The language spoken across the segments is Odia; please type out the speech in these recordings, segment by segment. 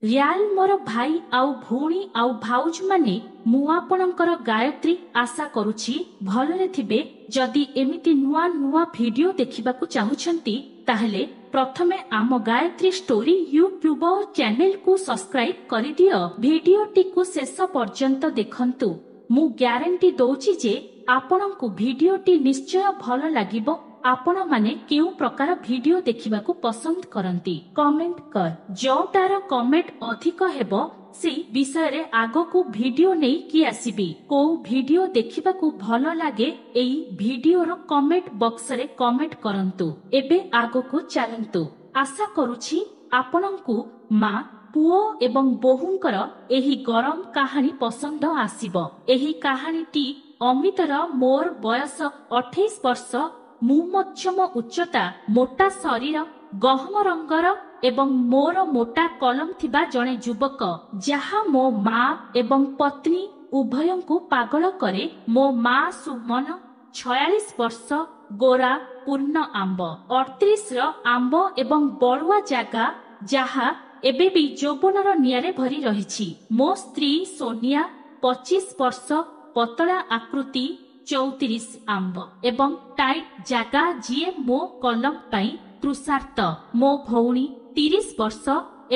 ରିଆଲ ମୋର ଭାଇ ଆଉ ଭଉଣୀ ଆଉ ଭାଉଜ ମାନେ ମୁଁ ଆପଣଙ୍କର ଗାୟତ୍ରୀ ଆଶା କରୁଛି ଭଲରେ ଥିବେ। ଯଦି ଏମିତି ନୂଆ ନୂଆ ଭିଡିଓ ଦେଖିବାକୁ ଚାହୁଁଛନ୍ତି ତାହେଲେ ପ୍ରଥମେ ଆମ ଗାୟତ୍ରୀ ଷ୍ଟୋରୀ ୟୁଟ୍ୟୁବ ଚ୍ୟାନେଲକୁ ସବସ୍କ୍ରାଇବ କରିଦିଅ। ଭିଡିଓଟିକୁ ଶେଷ ପର୍ଯ୍ୟନ୍ତ ଦେଖନ୍ତୁ। ମୁଁ ଗ୍ୟାରେଣ୍ଟି ଦଉଛି ଯେ ଆପଣଙ୍କୁ ଭିଡିଓଟି ନିଶ୍ଚୟ ଭଲ ଲାଗିବ। ଆପଣ ମାନେ କେଉଁ ପ୍ରକାର ଭିଡିଓ ଦେଖିବାକୁ ପସନ୍ଦ କରନ୍ତି କମେଣ୍ଟ କର। ଯୋଉଟାର କମେଣ୍ଟ ଅଧିକ ହେବ ସେଇ ବିଷୟରେ ଆଗକୁ ଭିଡିଓ ନେଇକି ଆସିବି। କୋଉ ଭିଡିଓ ଦେଖିବାକୁ ଭଲ ଲାଗେ ଏଇ ଭିଡିଓର କମେଣ୍ଟ ବକ୍ସରେ କମେଣ୍ଟ କରନ୍ତୁ। ଏବେ ଆଗକୁ ଚାଲନ୍ତୁ। ଆଶା କରୁଛି ଆପଣଙ୍କୁ ମା ପୁଅ ଏବଂ ବୋହୂଙ୍କର ଏହି ଗରମ କାହାଣୀ ପସନ୍ଦ ଆସିବ। ଏହି କାହାଣୀଟି ଅମିତର। ମୋର ବୟସ 28 ବର୍ଷ। ମୁଁ ମଧ୍ୟମ ଉଚ୍ଚତା, ମୋଟା ଶରୀର, ଗହମ ରଙ୍ଗର ଏବଂ ମୋର ମୋଟା କଲମ ଥିବା ଜଣେ ଯୁବକ ଯାହା ମୋ ମା ଏବଂ ପତ୍ନୀ ଉଭୟଙ୍କୁ ପାଗଳ କରେ। ମୋ ମା ସୁମନ 46 ବର୍ଷ, ଗୋରା, ପୂର୍ଣ୍ଣ ଆମ୍ବ 38ର ଆମ୍ବ ଏବଂ ବଳୁଆ ଜାଗା ଯାହା ଏବେ ବି ଯୌବନର ନିଆଁରେ ଭରି ରହିଛି। ମୋ ସ୍ତ୍ରୀ ସୋନିଆ 25 ବର୍ଷ, ପତଳା ଆକୃତି 34 ଆମ୍ବ ଏବଂ ଟାଇଟ୍ ଜାଗା ଯିଏ ମୋ କଲମ ପାଇଁ ତୃଷାର୍ତ୍ତ। ମୋ ଭଉଣୀ 30 ବର୍ଷ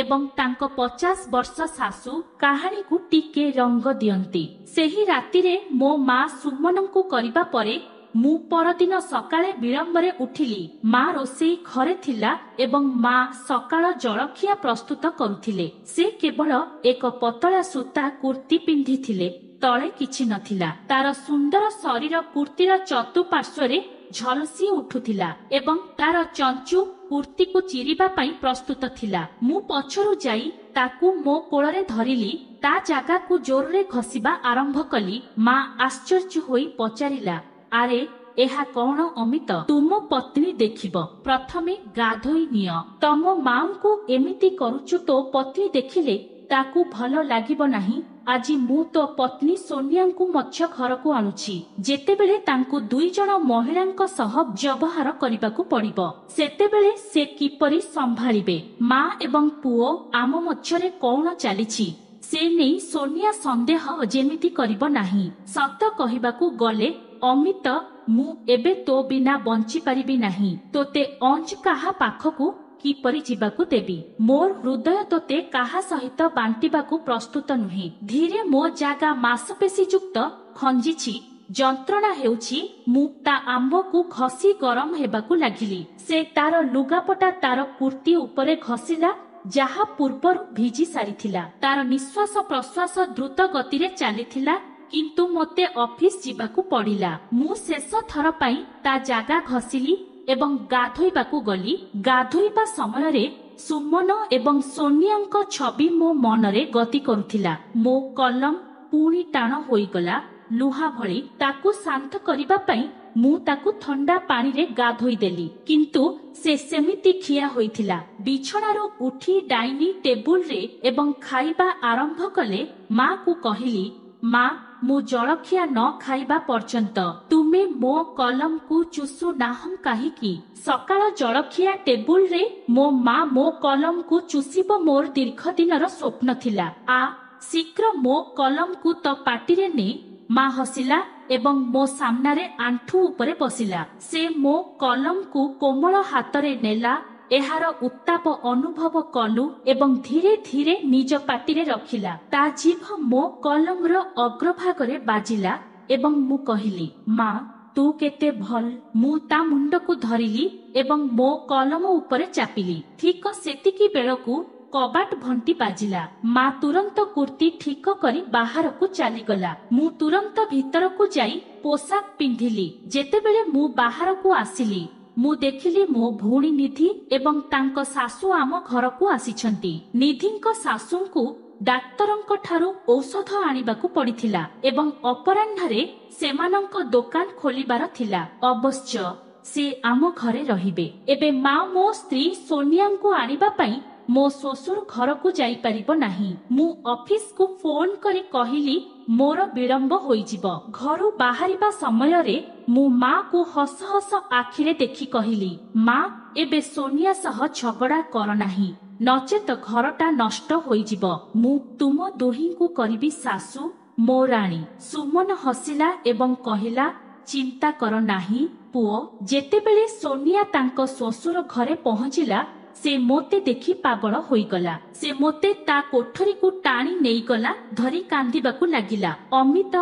ଏବଂ ତାଙ୍କ 50 ବର୍ଷ ଶାଶୁ କାହାଣୀକୁ ଟିକେ ରଙ୍ଗ ଦିଅନ୍ତି। ସେହି ରାତିରେ ମୋ ମା ସୁମନଙ୍କୁ କରିବା ପରେ ମୁଁ ପରଦିନ ସକାଳେ ବିଳମ୍ବରେ ଉଠିଲି। ମା ରୋଷେଇ ଘରେ ଥିଲା ଏବଂ ମା ସକାଳ ଜଳଖିଆ ପ୍ରସ୍ତୁତ କରୁଥିଲେ। ସେ କେବଳ ଏକ ପତଳା ସୂତା କୁର୍ତ୍ତି ପିନ୍ଧିଥିଲେ, ତଳେ କିଛି ନଥିଲା। ତାର ସୁନ୍ଦର ଶରୀର କୁର୍ତ୍ତିର ଚତୁଃପାର୍ଶ୍ୱରେ ଝଲସି ଉଠୁଥିଲା ଏବଂ ତାର ଚଞ୍ଚୁ କୁର୍ତ୍ତିକୁ ଚିରିବା ପାଇଁ ପ୍ରସ୍ତୁତ ଥିଲା। ମୁଁ ପଛରୁ ଯାଇ ତାକୁ ମୋ କୋଳରେ ଧରିଲି। ତା ଜାଗାକୁ ଜୋରରେ ଘଷିବା ଆରମ୍ଭ କଲି। ମା ଆଶ୍ଚର୍ଯ୍ୟ ହୋଇ ପଚାରିଲା, ଆରେ ଏହା କଣ ଅମିତ? ତୁମ ପତ୍ନୀ ଦେଖିବ, ପ୍ରଥମେ ଗାଧୋଇ ନିଅ। ତମ ମାଙ୍କୁ ଏମିତି କରୁଛୁ, ତୋ ପତ୍ନୀ ଦେଖିଲେ ତାକୁ ଭଲ ଲାଗିବ ନାହିଁ। ଆଜି ମୁଁ ତୋ ପତ୍ନୀ ସୋନିଆଙ୍କୁ ମଧ୍ୟ ଘରକୁ ଆଣୁଛି। ଯେତେବେଳେ ତାଙ୍କୁ 2 ଜଣ ମହିଳାଙ୍କ ସହ ବ୍ୟବହାର କରିବାକୁ ପଡ଼ିବ ସେତେବେଳେ ସେ କିପରି ସମ୍ଭାଳିବେ? ମା ଏବଂ ପୁଅ ଆମ ମଧ୍ୟରେ କଣ ଚାଲିଛି ସେ ନେଇ ସୋନିଆ ସନ୍ଦେହ ଯେମିତି କରିବ ନାହିଁ। ସତ କହିବାକୁ ଗଲେ ଅମିତ, ମୁଁ ଏବେ ତୋ ବିନା ବଞ୍ଚି ପାରିବି ନାହିଁ। ତୋତେ ଅଞ୍ଜ କାହା ପାଖକୁ କିପରି ଯିବାକୁ ଦେବି? ମୋର ହୃଦୟ ତୋତେ କାହା ସହିତ ବାଣ୍ଟିବାକୁ ପ୍ରସ୍ତୁତ ନୁହେଁ। ଧୀରେ ମୋ ଜାଗା ମାଂସପେଶୀ ଯୁକ୍ତ ଖଞ୍ଜିଛି, ଯନ୍ତ୍ରଣା ହେଉଛି। ମୁଁ ତା ଆମ୍ବକୁ ଘଷି ଗରମ ହେବାକୁ ଲାଗିଲି। ସେ ତାର ଲୁଗାପଟା ତାର କୁର୍ତ୍ତି ଉପରେ ଘଷିଲା ଯାହା ପୂର୍ବରୁ ଭିଜି ସାରିଥିଲା। ତାର ନିଶ୍ୱାସ ପ୍ରଶ୍ୱାସ ଦ୍ରୁତ ଗତିରେ ଚାଲିଥିଲା, କିନ୍ତୁ ମୋତେ ଅଫିସ ଯିବାକୁ ପଡ଼ିଲା। ମୁଁ ଶେଷ ଥର ପାଇଁ ତା ଜାଗା ଘଷିଲି ଏବଂ ଗାଧୋଇବାକୁ ଗଲି। ଗାଧୋଇବା ସମୟରେ ସୁମନ ଏବଂ ସୋନିଆଙ୍କ ଛବି ମୋ ମନରେ ଗତି କରୁଥିଲା। ମୋ କଲମ ପୁଣି ଟାଣ ହୋଇଗଲା ଲୁହା ଭଳି। ତାକୁ ଶାନ୍ତ କରିବା ପାଇଁ ମୁଁ ତାକୁ ଥଣ୍ଡା ପାଣିରେ ଗାଧୋଇ ଦେଲି, କିନ୍ତୁ ସେ ସେମିତି ଠିଆ ହୋଇଥିଲା। ବିଛଣାରୁ ଉଠି ଡାଇନିଂ ଟେବୁଲରେ ଏବଂ ଖାଇବା ଆରମ୍ଭ କଲେ। ମା କୁ କହିଲି, ମା, ମୁଁ ଜଳଖିଆ ନ ଖାଇବା ପର୍ଯ୍ୟନ୍ତ ତୁମେ ମୋ କଲମକୁ ଚୁଷୁ ନାହଁ କାହିଁକି? ସକାଳ ଜଳଖିଆ ଟେବୁଲରେ ମୋ ମା ମୋ କଲମକୁ ଚୁଷିବ ମୋର ଦୀର୍ଘ ଦିନର ସ୍ୱପ୍ନ ଥିଲା। ଶୀଘ୍ର ମୋ କଲମକୁ ତ ପାଟିରେ ନେ। ମା ହସିଲା ଏବଂ ମୋ ସାମ୍ନାରେ ଆଣ୍ଠୁ ଉପରେ ବସିଲା। ସେ ମୋ କଲମକୁ କୋମଳ ହାତରେ ନେଲା। ଏହାର ଉତ୍ତାପ ଅନୁଭବ କଲୁ ଏବଂ ଧୀରେ ଧୀରେ ନିଜ ପାଟିରେ ରଖିଲା। ତା ଜିଭ ମୋ କଲମର ଅଗ୍ରଭାଗରେ ବାଜିଲା ଏବଂ ମୁଁ କହିଲି, ମା, ତୁ କେତେ ଭଲ। ମୁଁ ତା ମୁଣ୍ଡକୁ ଧରିଲି ଏବଂ ମୋ କଲମ ଉପରେ ଚାପିଲି। ଠିକ ସେତିକି ବେଳକୁ କବାଟ ଘଣ୍ଟି ବାଜିଲା। ମା ତୁରନ୍ତ କୁର୍ତ୍ତି ଠିକ କରି ବାହାରକୁ ଚାଲିଗଲା। ମୁଁ ତୁରନ୍ତ ଭିତରକୁ ଯାଇ ପୋଷାକ ପିନ୍ଧିଲି। ଯେତେବେଳେ ମୁଁ ବାହାରକୁ ଆସିଲି ମୁଁ ଦେଖିଲି ମୋ ଭଉଣୀ ନିଧି ଏବଂ ତାଙ୍କ ଶାଶୁ ଆମ ଘରକୁ ଆସିଛନ୍ତି। ନିଧିଙ୍କ ଶାଶୁଙ୍କୁ ଡାକ୍ତରଙ୍କ ଠାରୁ ଔଷଧ ଆଣିବାକୁ ପଡ଼ିଥିଲା ଏବଂ ଅପରାହ୍ନରେ ସେମାନଙ୍କ ଦୋକାନ ଖୋଲିବାର ଥିଲା। ଅବଶ୍ୟ ସେ ଆମ ଘରେ ରହିବେ। ଏବେ ମା ମୋ ସ୍ତ୍ରୀ ସୋନିଆଙ୍କୁ ଆଣିବା ପାଇଁ ମୋ ଶ୍ୱଶୁର ଘରକୁ ଯାଇପାରିବ ନାହିଁ। ମୁଁ ଅଫିସକୁ ଫୋନ କରି କହିଲି ମୋର ବିଳମ୍ବ ହୋଇଯିବ। ଘରୁ ବାହାରିବା ସମୟରେ ମୁଁ ମା କୁ ହସ ହସ ଆଖିରେ ଦେଖି କହିଲି, ମା, ଏବେ ସୋନିଆ ସହ ଝଗଡ଼ା କର ନାହିଁ। नचेत घरटा नष्ट होइजिब। मु तुम दुहींकु करिबि सासु मो राणी। सुमन हसिला एवं कहिला चिंता कर नाही पुओ। जेतेबेले सोनिया तांको ससुर घरे पहुंचिला से मोते देखि पागल होइगला। से मोते ता कोठरी को टाणी नेइगला धरी कांदिबाकु लागिला। अमित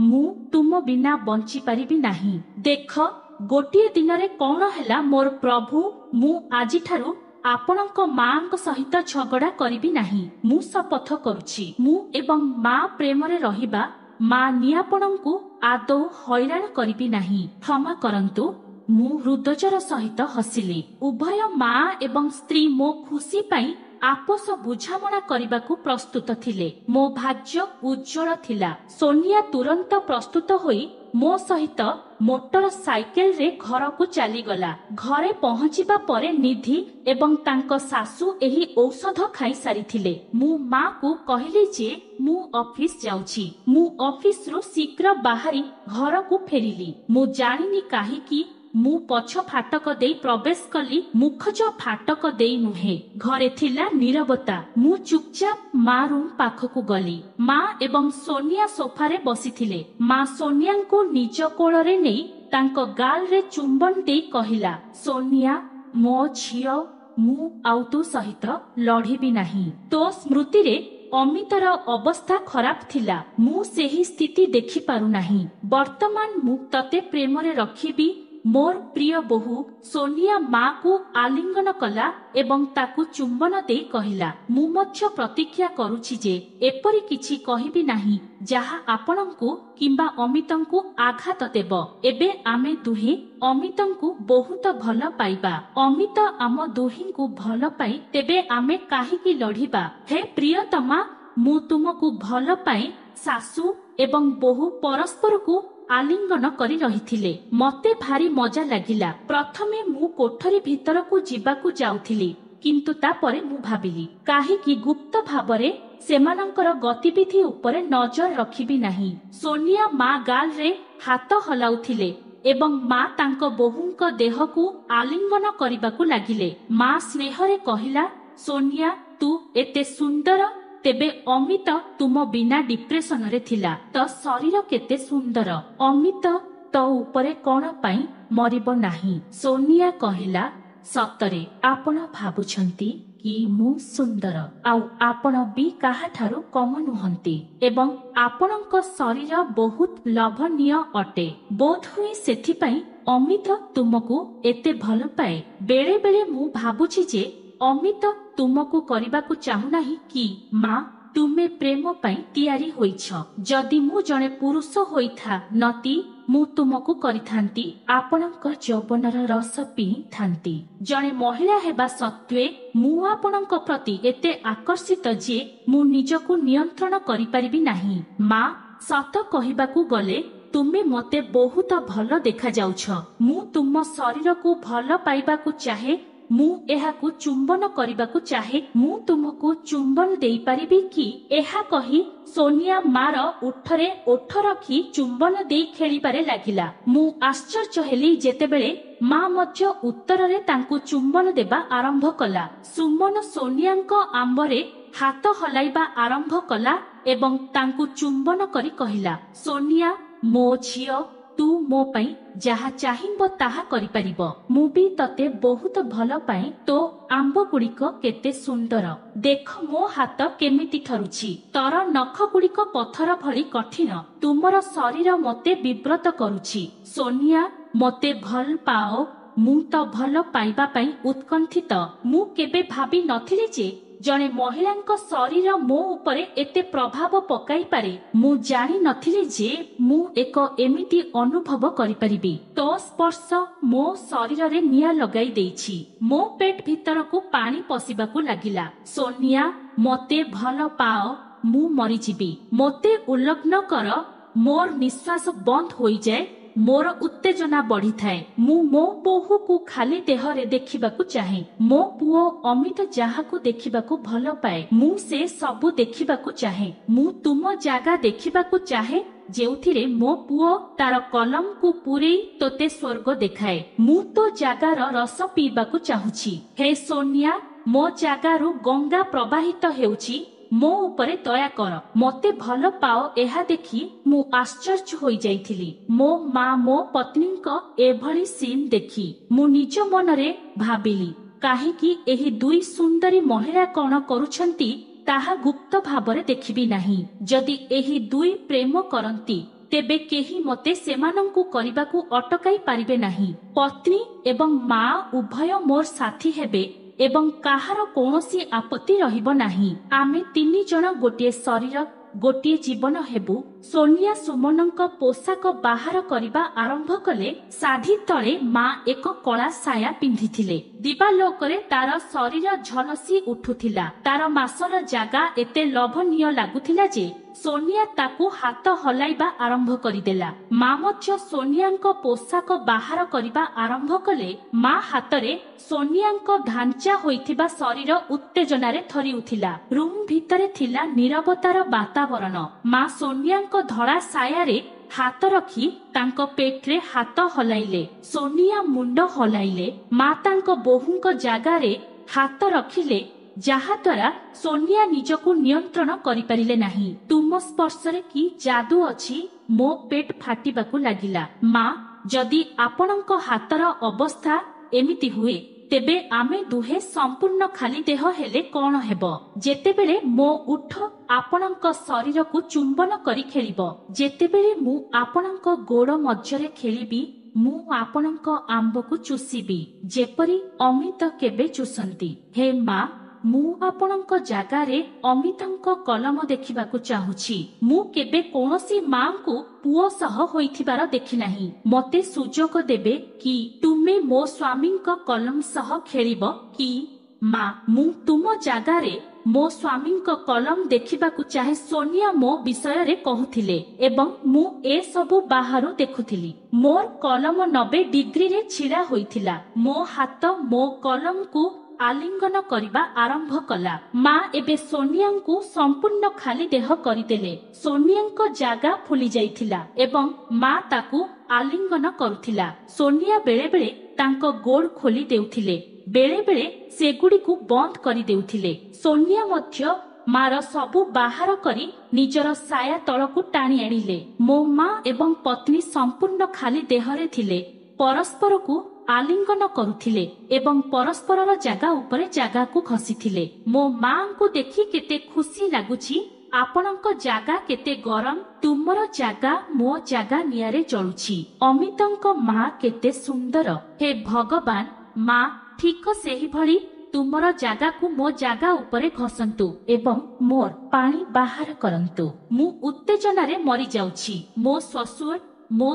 मु तुम बिना बंची पारिबि नाही। देख गोटिए दिनरे कौन हैला मोर प्रभु, मु आजि ठारू आपणक मांक सहित झगड़ा करिबि नाही। मु शपथ करुछि मु एवं मा प्रेमरे रहिबा मा नियापणଙ୍କୁ आदौ हैरान करिबि नाही। क्षमा करंतु। मु हृदयर सहित हसिली। उभय मा एवं स्त्री मो खुशी पाई आपस बुझामणा करबाकू प्रस्तुत थिले। मो भाग्य उज्जवल थिला। सोनिया तुरंत प्रस्तुत होई मो सहित मोटर साइकेल रे घर को चली गला। घरे पहुंचिबा परे निधि एवं तांको सासू एही औषध खाई सारी थिले। मु मां को कहली जे मु ऑफिस जाउछि। मु ऑफिस रु शीघ्र बाहरी घर को फेरिली। मु जानिनी काहे कि मु पछ फाटक देई प्रवेश कली, मुखज फाटक देई नुहे। घरे थिला नीरवता। मु चुपचाप मा रूम पाखकु गली। मा एवं सोनिया सोफारे बसिथिले। मा सोनिया को निज कोଳରେ ନେଇ ତାଙ୍କ ଗାଲରେ ଚୁମ୍ବନ ଦେଇ କହିଲା, सोनिया ମୋ ଝିଅ, ମୁଁ ଆଉ ତୋ ସହିତ ଲଢ଼ିବି ନାହିଁ। ତୋ ସ୍ମୃତିରେ ଅମିତର ଅବସ୍ଥା ଖରାପ ଥିଲା। ମୁଁ ସେହି ସ୍ଥିତି ଦେଖି ପାରୁନାହିଁ। ବର୍ତ୍ତମାନ ମୁଁ ତତେ ପ୍ରେମରେ ରଖିବି। मोर प्रिय बहु। सोनिया माँ को आलिंगन कला एवं ताकू चुंबन दे कहिला, मु मध्य प्रतिज्ञा करूछि जे एपरि किछि कहिबि नाही जहा आपणंकु किंबा अमितंकु आघात देब। एबे आमे दुहे अमितंकु बहुत भल पाइबा। अमित आम दुहींकु भल पाई तेबे आमे काहिकी लढिबा। हे प्रियतमा, मु तुमकु भल पाई। सासू एवं बहु परस्पर को आलिंगन करी रहिथिले। मते भारी मजा लागिला। प्रथमे मु कोठरी भीतर को जीवाकू जाउथिली, किंतु तापरे मु भाबिली काहेकि गुप्त भाबरे सेमानंकर गतिविधि उपरे नजर रखिबि नाही। सोनिया मा गाल रे हाथ हलाउथिले एवं मा तांको बहुंक देहकू आलिंगन करिबाकू लागिले। मा स्नेहरे कहिला, सोनिया तू एते सुंदर, तेबे अमित तुम बिना डिप्रेशन रे थिला। तो शरीर केते सुंदर। अमित तो उपरे कौन पाई मरिब नाही। सोनिया कहिला, सतरे आपण भाबुछंती कि मु सुंदर, आउ आपण भी काहा ठारू कम नुहंती एवं आपणक शरीर बहुत लभनीय अटे। बोध हुई सेथि पाई अमित तुमको एते भल पाए। बेले बेले मु भाबुछि जे अमित तुमको करबाकू चाहू नाही कि माँ तुमे प्रेम पाई तैयारी होइछ। जदि मु जने पुरुष होइथा नती मु तुमको करिथांती, आपणक यौवनर रस पी थांती। जने महिला हेबा सत्वे मु आपणक प्रति एते आकर्षित जे मु निजको नियंत्रण करि परिबि नाही। माँ सत कहिबाकू गले तुमे मते बहुत भल देखा जाउछ। मु तुम शरीर को भल पाइबाकू चाहे। मु एहाकू चुंबन करिबाकू चाहे। मु तुमको चुंबन देई परिबि कि? एहा कही सोनिया मार उठरे ओठ रखी चुंबन देई खेलिबारे लागिला। मु आश्चर्य हेली जेतेबेले मा मध्य उत्तररे तांकू चुंबन देबा आरंभ कला। सुमन सोनियाଙ୍କ आंबरे हाथ हलाइबा आरंभ कला एवं तांकू चुंबन करी कहिला, सोनिया मो झियो, तू मो पई जहा चाहिब ताहा करि परिबो। मु भी तते बहुत भल पाए। तो आंब गुड़िक केते सुंदर। देख मो हाथ केमिति ठरुछि। तर नख गुड़िक पत्थर भली कठिन। तुमर शरीर मते विव्रत करुछि। सोनिया मते भल पाओ। मु तो भल पाइबा पई उत्कंठित। मु केबे भाबी नथिली जे जने महिलांक शरीर मो उपरे एते प्रभाव पकाई पारे। मु जानी नथिली जे मु एक एमिति अनुभव करि परिबी। तो स्पर्श मो शरीर रे निया लगाई देइछि। मो पेट भीतर को पानी पसिबाकू लागिला। सोनिया मते भल पाओ, मु मरि जिबी। मते उल्लग्न कर। मोर निश्वास बंद होई जाए। मोर उत्तेजना बढ़ी थाए। मु मो बोहू को खाली देहरे देखिबाकू चाहे। मो पुओ अमित जहाकू देखिबाकू भल पाए, मु से सबु देखिबाकू चाहे। मु तुम जागा देखिबाकू चाहे जेउथिरे मो पुओ तार कलम को पूरे तोते स्वर्ग देखाए। मु तो जागार रस पीबाकू चाहुछि। हे सोनिया ମୋ ଜାଗାରୁ ଗଙ୍ଗା ପ୍ରବାହିତ ହେଉଛି, ମୋ ଉପରେ ଦୟା କର, ମତେ ଭଲ ପାଅ। ଏହା ଦେଖି ମୁଁ ଆଶ୍ଚର୍ଯ୍ୟ ହୋଇଯାଇଥିଲି। ମୋ ମା ମୋ ପତ୍ନୀଙ୍କ ଏଭଳି ସିନ୍ ଦେଖି ମୁଁ ନିଜ ମନରେ ଭାବିଲି, କାହିଁକି ଏହି ଦୁଇ ସୁନ୍ଦରୀ ମହିଳା କଣ କରୁଛନ୍ତି ତାହା ଗୁପ୍ତ ଭାବରେ ଦେଖିବି ନାହିଁ। ଯଦି ଏହି ଦୁଇ ପ୍ରେମ କରନ୍ତି ତେବେ କେହି ମତେ ସେମାନଙ୍କୁ କରିବାକୁ ଅଟକାଇ ପାରିବେ ନାହିଁ। ପତ୍ନୀ ଏବଂ ମା ଉଭୟ ମୋର ସାଥୀ ହେବେ ଏବଂ କାହାର କୌଣସି ଆପତ୍ତି ରହିବ ନାହିଁ। ଆମେ ତିନି ଜଣ ଗୋଟିଏ ଶରୀର, ଗୋଟିଏ ଜୀବନ ହେବୁ। ସୋନିଆ ସୁମନଙ୍କ ପୋଷାକ ବାହାର କରିବା ଆରମ୍ଭ କଲେ। ଶାଢ଼ୀ ତଳେ ମା ଏକ କଳା ସାୟା ପିନ୍ଧିଥିଲେ। ଦିବାଲୋକରେ ତାର ଶରୀର ଝଲସି ଉଠୁଥିଲା। ତାର ମାସର ଜାଗା ଏତେ ଲୋଭନୀୟ ଲାଗୁଥିଲା ଯେ ସୋନିଆ ତାକୁ ହାତ ହଲାଇବା ଆରମ୍ଭ କରିଦେଲା। ମା ମଧ୍ୟ ସୋନିଆଙ୍କ ପୋଷାକ ବାହାର କରିବା ଆରମ୍ଭ କଲେ। ମା ହାତରେ ସୋନିଆଙ୍କ ଢାଞ୍ଚା ହୋଇଥିବା ଶରୀର ଉତ୍ତେଜନାରେ ଥରି ଉଠିଲା। ରୁମ୍ ଭିତରେ ଥିଲା ନୀରବତାର ବାତାବରଣ। ମା ସୋନିଆଙ୍କ ଧଳା ସାୟାରେ ହାତ ରଖି ତାଙ୍କ ପେଟରେ ହାତ ହଲାଇଲେ। ସୋନିଆ ମୁଣ୍ଡ ହଲାଇଲେ। ମା ତାଙ୍କ ବୋହୂଙ୍କ ଜାଗାରେ ହାତ ରଖିଲେ, ଯାହାଦ୍ୱାରା ସୋନିଆ ନିଜକୁ ନିୟନ୍ତ୍ରଣ କରିପାରିଲେ ନାହିଁ। ତୁମ ସ୍ପର୍ଶରେ କି ଯାଦୁ ଅଛି? ମୋ ପେଟ ଫାଟିବାକୁ ଲାଗିଲା। ମା, ଯଦି ଆପଣଙ୍କ ହାତର ଅବସ୍ଥା ଏମିତି ହୁଏ ତେବେ ଆମେ ଦୁହେଁ ସମ୍ପୂର୍ଣ୍ଣ ଖାଲି ଦେହ ହେଲେ କଣ ହେବ? ଯେତେବେଳେ ମୋ ଉଠ ଆପଣଙ୍କ ଶରୀରକୁ ଚୁମ୍ବନ କରି ଖେଳିବ, ଯେତେବେଳେ ମୁଁ ଆପଣଙ୍କ ଗୋଡ଼ ମଧ୍ୟରେ ଖେଳିବି, ମୁଁ ଆପଣଙ୍କ ଆମ୍ବକୁ ଚୁଷିବି ଯେପରି ଅମିତ କେବେ ଚୁଷନ୍ତି। ହେ ମା, ମୁଁ ଆପଣଙ୍କ ଜାଗାରେ ଅମିତଙ୍କ କଲମ ଦେଖିବାକୁ ଚାହୁଁଛି। ମୁଁ କେବେ କୌଣସି ମାଙ୍କୁ ପୁଅ ସହ ହୋଇଥିବାର ଦେଖି ନାହିଁ। ମତେ ସୁଯୋଗ ଦେବେ କି? ତୁମେ ମୋ ସ୍ୱାମୀଙ୍କ କଲମ ସହ ଖେଳିବ କି? ମା, ମୁଁ ତୁମ ଜାଗାରେ ମୋ ସ୍ୱାମୀଙ୍କ କଲମ ଦେଖିବାକୁ ଚାହେଁ। ସୋନିଆ ମୋ ବିଷୟରେ କହୁଥିଲେ ଏବଂ ମୁଁ ଏସବୁ ବାହାରୁ ଦେଖୁଥିଲି। ମୋର କଲମ 90 ଡିଗ୍ରୀରେ ଛିଡ଼ା ହୋଇଥିଲା। ମୋ ହାତ ମୋ କଲମକୁ ଆଲିଙ୍ଗନ କରିବା ଆରମ୍ଭ କଲା। ମା ଏବେ ସୋନିଆଙ୍କୁ ସମ୍ପୂର୍ଣ୍ଣ ଖାଲି ଦେହ କରିଦେଲେ। ସୋନିଆଙ୍କ ଜାଗା ଫୁଲି ଯାଇଥିଲା ଏବଂ ମା ତାକୁ ଆଲିଙ୍ଗନ କରୁଥିଲା। ସୋନିଆ ବେଳେବେଳେ ତାଙ୍କ ଗୋଡ଼ ଖୋଲି ଦେଉଥିଲେ, ବେଳେବେଳେ ସେଗୁଡ଼ିକୁ ବନ୍ଦ କରି ଦେଉଥିଲେ। ସୋନିଆ ମଧ୍ୟ ମାର ସବୁ ବାହାର କରି ନିଜର ସାୟା ତଳକୁ ଟାଣି ଆଣିଲେ। ମୋ ମା ଏବଂ ପତ୍ନୀ ସମ୍ପୂର୍ଣ୍ଣ ଖାଲି ଦେହରେ ଥିଲେ, ପରସ୍ପରକୁ ଆଲିଙ୍ଗନ କରୁଥିଲେ ଏବଂ ପରସ୍ପରର ଜାଗା ଉପରେ ଜାଗାକୁ ଖସିଥିଲେ। ମୋ ମାଙ୍କୁ ଦେଖି କେତେ ଖୁସି ଲାଗୁଛି। ଆପଣଙ୍କ ଜାଗା କେତେ ଗରମ। ତୁମର ଜାଗା ମୋ ଜାଗା ନିଆଁରେ ଜଳୁଛି। ଅମିତଙ୍କ ମା କେତେ ସୁନ୍ଦର। ହେ ଭଗବାନ, ମା ଠିକ ସେହିଭଳି ତୁମର ଜାଗାକୁ ମୋ ଜାଗା ଉପରେ ଘଷନ୍ତୁ ଏବଂ ମୋର ପାଣି ବାହାର କରନ୍ତୁ। ମୁଁ ଉତ୍ତେଜନାରେ ମରିଯାଉଛି। ମୋ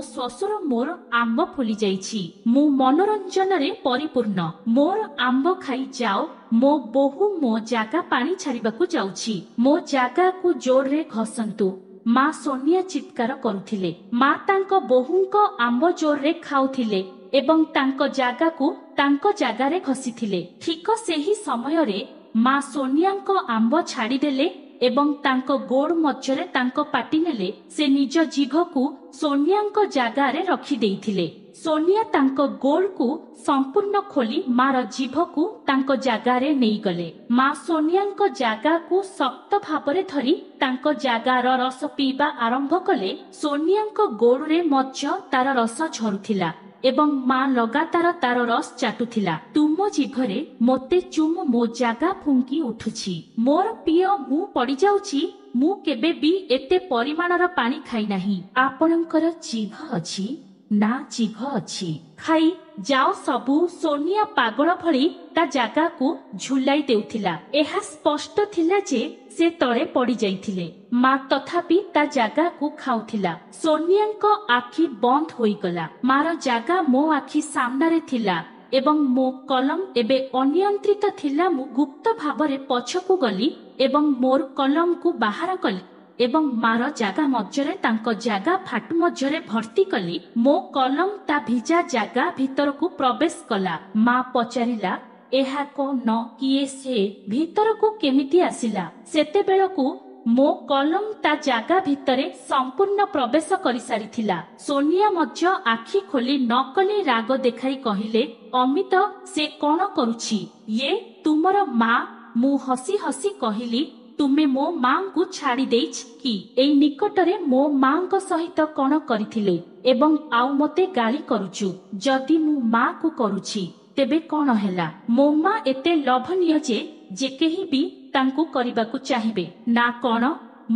ଶ୍ୱଶୁର ମୋର ଆମ୍ବ ଫୁଲି ଯାଇଛି। ମୁଁ ମନୋରଞ୍ଜନରେ ପରିପୂର୍ଣ୍ଣ। ମୋର ଆମ୍ବ ଖାଇ ଯାଅ। ମୋ ବୋହୂ ମୋ ଜାଗା ପାଣି ଛାଡ଼ିବାକୁ ଯାଉଛି। ମୋ ଜାଗାକୁ ଜୋରରେ ଘଷନ୍ତୁ। ମା ସୋନିଆ ଚିତ୍କାର କରୁଥିଲେ। ମା ତାଙ୍କ ବୋହୂଙ୍କ ଆମ୍ବ ଜୋରରେ ଖାଉଥିଲେ ଏବଂ ତାଙ୍କ ଜାଗାକୁ ତାଙ୍କ ଜାଗାରେ ଘଷିଥିଲେ। ଠିକ ସେହି ସମୟରେ ମା ସୋନିଆଙ୍କ ଆମ୍ବ ଛାଡ଼ିଦେଲେ ଏବଂ ତାଙ୍କ ଗୋଡ଼ ମଧ୍ୟରେ ତାଙ୍କ ପାଟି ନେଲେ। ସେ ନିଜ ଜିଭକୁ ସୋନିଆଙ୍କ ଜାଗାରେ ରଖିଦେଇଥିଲେ। ସୋନିଆ ତାଙ୍କ ଗୋଡ଼କୁ ସମ୍ପୂର୍ଣ୍ଣ ଖୋଲି ମାର ଜିଭକୁ ତାଙ୍କ ଜାଗାରେ ନେଇଗଲେ। ମା ସୋନିଆଙ୍କ ଜାଗାକୁ ଶକ୍ତ ଭାବରେ ଧରି ତାଙ୍କ ଜାଗାର ରସ ପିଇବା ଆରମ୍ଭ କଲେ। ସୋନିଆଙ୍କ ଗୋଡ଼ରେ ମଧ୍ୟ ତାର ରସ ଝରୁଥିଲା ଏବଂ ମା ଲଗାତାର ତାର ରସ ଚାଟୁଥିଲା। ତୁମ ଜିଭରେ ମୋତେ ଚୁମୁ, ମୋ ଜାଗା ଫୁଙ୍କି ଉଠୁଛି। ମୋର ପିଅ, ମୁଁ ପଡ଼ିଯାଉଛି। ମୁଁ କେବେ ବି ଏତେ ପରିମାଣର ପାଣି ଖାଇନାହିଁ। ଆପଣଙ୍କର ଜିଭ ଅଛି? ନା, ଜିଭ ଅଛି। ଖାଇ ଯାଅ ସବୁ। ସୋନିଆ ପାଗଳ ଭଳି ତା ଜାଗାକୁ ଝୁଲାଇ ଦେଉଥିଲା। ଏହା ସ୍ପଷ୍ଟ ଥିଲା ଯେ ସେ ତଳେ ପଡ଼ିଯାଇଥିଲେ। ମା ତଥାପି ତା ଜାଗାକୁ ଖାଉଥିଲା। ସୋନିଆଙ୍କ ଆଖି ବନ୍ଦ ହୋଇଗଲା। ମାର ଜାଗା ମୋ ଆଖି ସାମ୍ନାରେ ଥିଲା ଏବଂ ମୋ କଲମ ଏବେ ଅନିୟନ୍ତ୍ରିତ ଥିଲା। ମୁଁ ଗୁପ୍ତ ଭାବରେ ପଛକୁ ଗଲି ଏବଂ ମୋର କଲମକୁ ବାହାର କଲି ଏବଂ ମାର ଜାଗା ମଧ୍ୟରେ ତାଙ୍କ ଜାଗା ଫାଟୁ ମଧ୍ୟରେ ଭର୍ତ୍ତି କଲି। ମୋ କଲମ ତା ଭିଜା ଜାଗା ଭିତରକୁ ପ୍ରବେଶ କଲା। ମା ପଚାରିଲା, ଏହା କଣ? କିଏ ସେ? ଭିତରକୁ କେମିତି ଆସିଲା? ସେତେବେଳକୁ ମୋ କଲମ ତା ଜାଗା ଭିତରେ ସମ୍ପୂର୍ଣ୍ଣ ପ୍ରବେଶ କରିସାରିଥିଲା। ସୋନିଆ ମଧ୍ୟ ଆଖି ଖୋଲି ନକଲି ରାଗ ଦେଖାଇ କହିଲେ, ଅମିତ ସେ କଣ କରୁଛି? ଇଏ ତୁମର ମା? ମୁଁ ହସି ହସି କହିଲି, ତୁମେ ମୋ ମାଙ୍କୁ ଛାଡ଼ି ଦେଇଛ କି? ଏଇ ନିକଟରେ ମୋ ମାଙ୍କ ସହିତ କଣ କରିଥିଲେ ଏବଂ ଆଉ ମତେ ଗାଳି କରୁଛୁ? ଯଦି ମୁଁ ମାକୁ କରୁଛି ତେବେ କଣ ହେଲା? ମୋ ମା ଏତେ ଲୋଭନୀୟ ଯେ କେହି ବି ତାଙ୍କୁ କରିବାକୁ ଚାହିଁବେ ନା କଣ?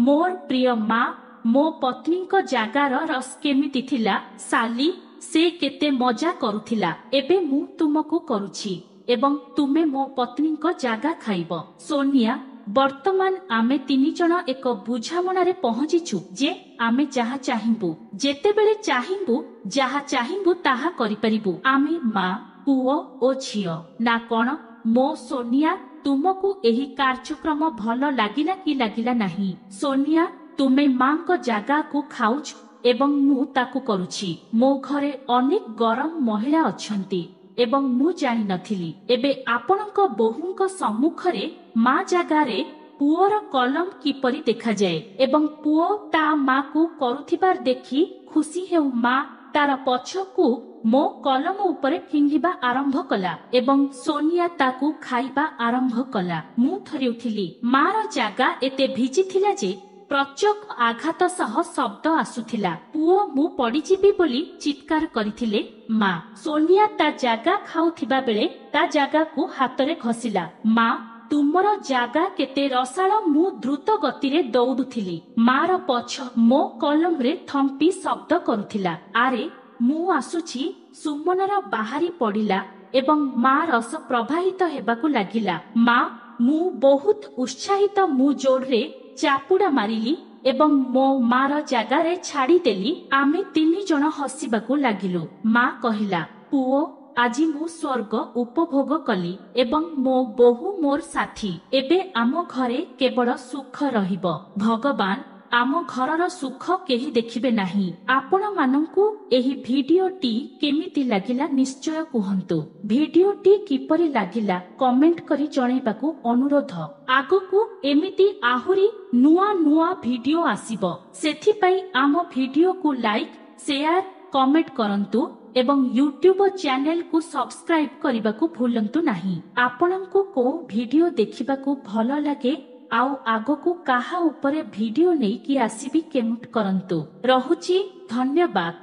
ମୋର ପ୍ରିୟ ମା, ମୋ ପତ୍ନୀଙ୍କ ଜାଗାର ରସ କେମିତି ଥିଲା ସାଲି? ସେ କେତେ ମଜା କରୁଥିଲା। ଏବେ ମୁଁ ତୁମକୁ କରୁଛି ଏବଂ ତୁମେ ମୋ ପତ୍ନୀଙ୍କ ଜାଗା ଖାଇବ। ସୋନିଆ, ବର୍ତ୍ତମାନ ଆମେ ତିନି ଜଣ ଏକ ବୁଝାମଣାରେ ପହଞ୍ଚିଛୁ ଯେ ଆମେ ଯାହା ଚାହିଁବୁ, ଯେତେବେଳେ ଚାହିଁବୁ, ଯାହା ଚାହିଁବୁ ତାହା କରିପାରିବୁ। ଆମେ ମା, ପୁଅ ଓ ଝିଅ ନା କଣ? ମୋ ସୋନିଆ, ତୁମକୁ ଏହି କାର୍ଯ୍ୟକ୍ରମ ଭଲ ଲାଗିଲା କି ଲାଗିଲା ନାହିଁ? ସୋନିଆ, ତୁମେ ମାଙ୍କ ଜାଗାକୁ ଖାଉଛ ଏବଂ ମୁଁ ତାକୁ କରୁଛି। ମୋ ଘରେ ଅନେକ ଗରମ ମହିଳା ଅଛନ୍ତି ଏବଂ ମୁଁ ଜାଣିନଥିଲି। ଏବେ ଆପଣଙ୍କ ବୋହୂଙ୍କ ସମ୍ମୁଖରେ ମା ଜାଗାରେ ପୁଅର କଲମ କିପରି ଦେଖାଯାଏ ଏବଂ ପୁଅ ତା ମାକୁ କରୁଥିବାର ଦେଖି ଖୁସି ହେଉ। ମା ତାର ପଛକୁ ମୋ କଲମ ଉପରେ ଫିଙ୍ଗିବା ଆରମ୍ଭ କଲା ଏବଂ ସୋନିଆ ତାକୁ ଖାଇବା ଆରମ୍ଭ କଲା। ମୁଁ ଥରି ଉଠିଲି। ମାର ଜାଗା ଏତେ ଭିଜିଥିଲା ଯେ ପ୍ରଚକ ଆଘାତ ସହ ଶବ୍ଦ ଆସୁଥିଲା। ପୁଅ ମୁଁ ପଡ଼ିଯିବି ବୋଲି ଚିତ୍କାର କରିଥିଲେ ମା। ସୋନିଆ ତା ଜାଗା ଖାଉଥିବା ବେଳେ ତା ଜାଗାକୁ ହାତରେ ଘଷିଲା। ମା, ତୁମର ଜାଗା କେତେ ରସାଳ। ମୁଁ ଦ୍ରୁତ ଗତିରେ ଦୌଡୁଥିଲି। ମାର ପଛ ମୋ କଲମରେ ଥମ୍ପି ଶବ୍ଦ କରୁଥିଲା। ଆରେ ମୁଁ ଆସୁଛି। ସୁମନର ବାହାରି ପଡ଼ିଲା ଏବଂ ମା ରସ ପ୍ରବାହିତ ହେବାକୁ ଲାଗିଲା। ମା, ମୁଁ ବହୁତ ଉତ୍ସାହିତ। ମୁଁ ଜୋରରେ ଚାପୁଡା ମାରିଲି ଏବଂ ମୋ ମାର ଜାଗାରେ ଛାଡ଼ିଦେଲି। ଆମେ ତିନି ଜଣ ହସିବାକୁ ଲାଗିଲୁ। ମା କହିଲା, ପୁଅ ଆଜି ମୁଁ ସ୍ୱର୍ଗ ଉପଭୋଗ କଲି ଏବଂ ମୋ ବୋହୂ ମୋର ସାଥୀ। ଏବେ ଆମ ଘରେ କେବଳ ସୁଖ ରହିବ। ଭଗବାନ, ଆମ ଘରର ସୁଖ କେହି ଦେଖିବେ ନାହିଁ। ଆପଣମାନଙ୍କୁ ଏହି ଭିଡିଓଟି କେମିତି ଲାଗିଲା ନିଶ୍ଚୟ କୁହନ୍ତୁ। ଭିଡିଓଟି କିପରି ଲାଗିଲା କମେଣ୍ଟ କରି ଜଣାଇବାକୁ ଅନୁରୋଧ। ଆଗକୁ ଏମିତି ଆହୁରି ନୂଆ ନୂଆ ଭିଡିଓ ଆସିବ। ସେଥିପାଇଁ ଆମ ଭିଡିଓକୁ ଲାଇକ୍, ସେୟାର, କମେଣ୍ଟ କରନ୍ତୁ ଏବଂ ୟୁଟ୍ୟୁବ ଚ୍ୟାନେଲକୁ ସବସ୍କ୍ରାଇବ କରିବାକୁ ଭୁଲନ୍ତୁ ନାହିଁ। ଆପଣଙ୍କୁ କୋଉ ଭିଡିଓ ଦେଖିବାକୁ ଭଲ ଲାଗେ ଆଉ ଆଗକୁ କାହା ଉପରେ ଭିଡିଓ ନେଇକି ଆସିବି କମେଣ୍ଟ କରନ୍ତୁ। ରହୁଛି, ଧନ୍ୟବାଦ।